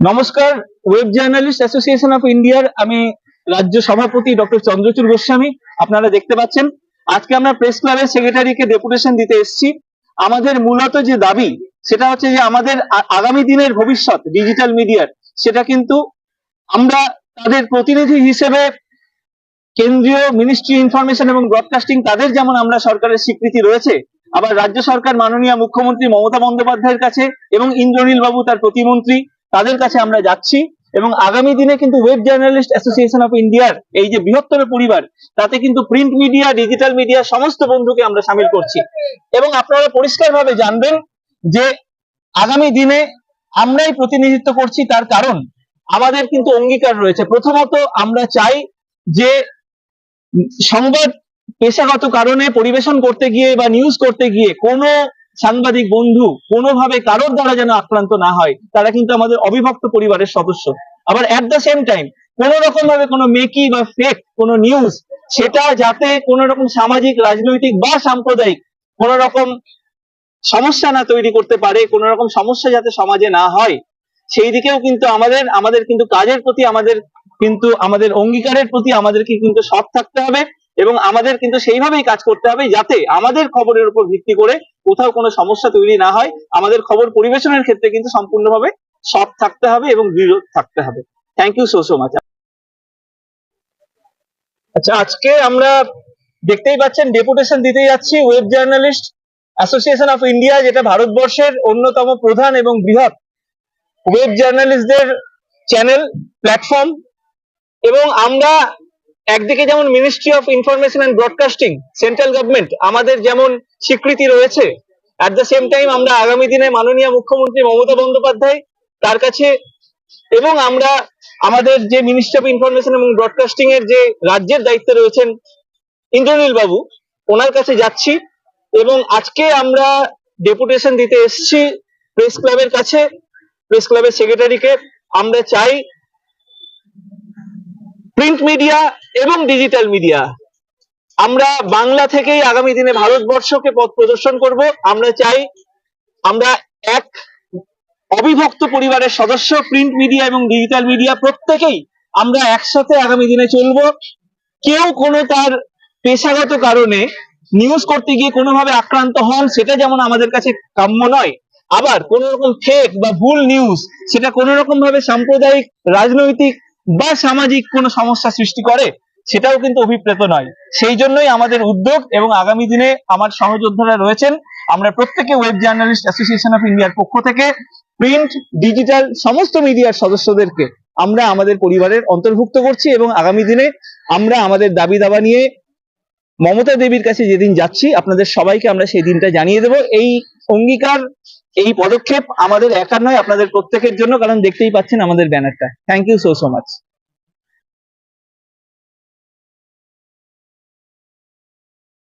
নমস্কার। Web journalist association of ইন্ডিয়ার আমি রাজ্য সভাপতি ডক্টর চন্দ্রচূড় গোস্বামী। আপনারা দেখতে পাচ্ছেন আজকে আমরা প্রেস ক্লাবের সেক্রেটারিকে ডেপুটেশন দিতে এসেছি। আমাদের মূলত যে দাবি সেটা হচ্ছে যে আমাদের আগামী দিনের ভবিষ্যৎ ডিজিটাল মিডিয়ার, সেটা কিন্তু আমরা তাদের প্রতিনিধি হিসেবে কেন্দ্রীয় মিনিস্ট্রি ইনফরমেশন এবং ব্রডকাস্টিং, তাদের যেমন আমরা সরকারের স্বীকৃতি রয়েছে, আবার রাজ্য সরকার মাননীয় মুখ্যমন্ত্রী মমতা বন্দ্যোপাধ্যায়ের কাছে এবং ইন্দ্রনীল বাবু তার প্রতিমন্ত্রী, তাদের কাছে আমরা যাচ্ছি। এবং আগামী দিনে কিন্তু ওয়েব জার্নালিস্ট অ্যাসোসিয়েশন অফ ইন্ডিয়ার এই যে বৃহত্তর পরিবার, তাতে কিন্তু প্রিন্ট মিডিয়া, ডিজিটাল মিডিয়া সমস্ত বন্ধুকে আমরা সামিল করছি। এবং আপনারা পরিষ্কারভাবে জানবেন যে আগামী দিনে আমরাই প্রতিনিধিত্ব করছি, তার কারণ আমাদের কিন্তু অঙ্গীকার রয়েছে। প্রথমত আমরা চাই যে সংবাদ পেশাগত কারণে পরিবেশন করতে গিয়ে বা নিউজ করতে গিয়ে কোনো সাংবাদিক বন্ধু কোনোভাবে কারোর দ্বারা যেন আক্রান্ত না হয়। তারা কিন্তু আমাদের অবিভক্ত পরিবারের সদস্য। আবার অ্যাট দ্য সেম টাইম কোন রকম ভাবে কোনো মেকি বা ফেক কোনো নিউজ, সেটা যাতে কোন রকম সামাজিক, রাজনৈতিক বা সাম্প্রদায়িক কোন রকম সমস্যা না তৈরি করতে পারে, কোন রকম সমস্যা যাতে সমাজে না হয়, সেই দিকেও কিন্তু আমাদের কিন্তু কাজের প্রতি, আমাদের অঙ্গীকারের প্রতি আমাদেরকে কিন্তু সৎ থাকতে হবে। এবং আমাদের কিন্তু সেইভাবেই কাজ করতে হবে যাতে আমাদের খবরের উপর ভিত্তি করে কোথাও কোনো সমস্যা তৈরি না হয়। আমাদের খবর পরিবেশনের ক্ষেত্রে কিন্তু সম্পূর্ণভাবে সৎ থাকতে হবে এবং দৃঢ় থাকতে হবে। Thank you so much. আচ্ছা, আজকে আমরা দেখতেই পাচ্ছেন ডেপুটেশন দিতে যাচ্ছি web journalist association of India, যেটা ভারতবর্ষের অন্যতম প্রধান এবং বৃহৎ ওয়েব জার্নালিস্টদের চ্যানেল, প্ল্যাটফর্ম। এবং আমরা একদিকে যেমন ministry of information and broadcasting, central government, আমাদের যেমন স্বীকৃতি রয়েছে, অ্যাট দ্য সেম টাইম আমরা আগামী দিনে মাননীয় মুখ্যমন্ত্রী মমতা বন্দ্যোপাধ্যায় তার কাছে, এবং আমরা আমাদের যে মিনিস্ট্রি অফ ইনফরমেশন এবং ব্রডকাস্টিং এর যে রাজ্যের দায়িত্বে রয়েছেন ইন্দ্রনীল বাবু, ওনার কাছে যাচ্ছি। এবং আজকে আমরা ডেপুটেশন দিতে এসেছি প্রেস ক্লাবের কাছে, প্রেস ক্লাবের সেক্রেটারিকে। আমরা চাই প্রিন্ট মিডিয়া এবং ডিজিটাল মিডিয়া, আমরা বাংলা থেকেই আগামী দিনে ভারতবর্ষকে পথ প্রদর্শন করব। আমরা চাই আমরা এক অবিভক্ত পরিবারের সদস্য, প্রিন্ট মিডিয়া এবং ডিজিটাল মিডিয়া প্রত্যেকেই আমরা একসাথে আগামী দিনে চলবো। কেউ কোনো তার পেশাগত কারণে নিউজ করতে গিয়ে কোনোভাবে আক্রান্ত হন, সেটা যেমন আমাদের কাছে কাম্য নয়। আবার কোন রকম ফেক বা ভুল নিউজ, সেটা কোন রকম ভাবে সাম্প্রদায়িক, রাজনৈতিক বা সামাজিক কোনো সমস্যা সৃষ্টি করে, সেটাও কিন্তু অভিপ্রেত নয়। সেই জন্যই আমাদের উদ্যোগ। এবং আগামী দিনে আমার সহযোদ্ধারা রয়েছেন, আমরা প্রত্যেকে ওয়েব জার্নালিস্ট অ্যাসোসিয়েশন অফ ইন্ডিয়ার পক্ষ থেকে প্রিন্ট, ডিজিটাল সমস্ত মিডিয়ার সদস্যদেরকে আমরা আমাদের পরিবারের অন্তর্ভুক্ত করছি। এবং আগামী দিনে আমরা আমাদের দাবি দাবা নিয়ে মমতা দেবীর কাছে যেদিন যাচ্ছি, আপনাদের সবাইকে আমরা সেই দিনটা জানিয়ে দেব। এই অঙ্গীকার, এই পদক্ষেপ আমাদের একার নয়, আপনাদের প্রত্যেকের জন্য, কারণ দেখতেই পাচ্ছেন আমাদের ব্যানারটা। Thank you so much.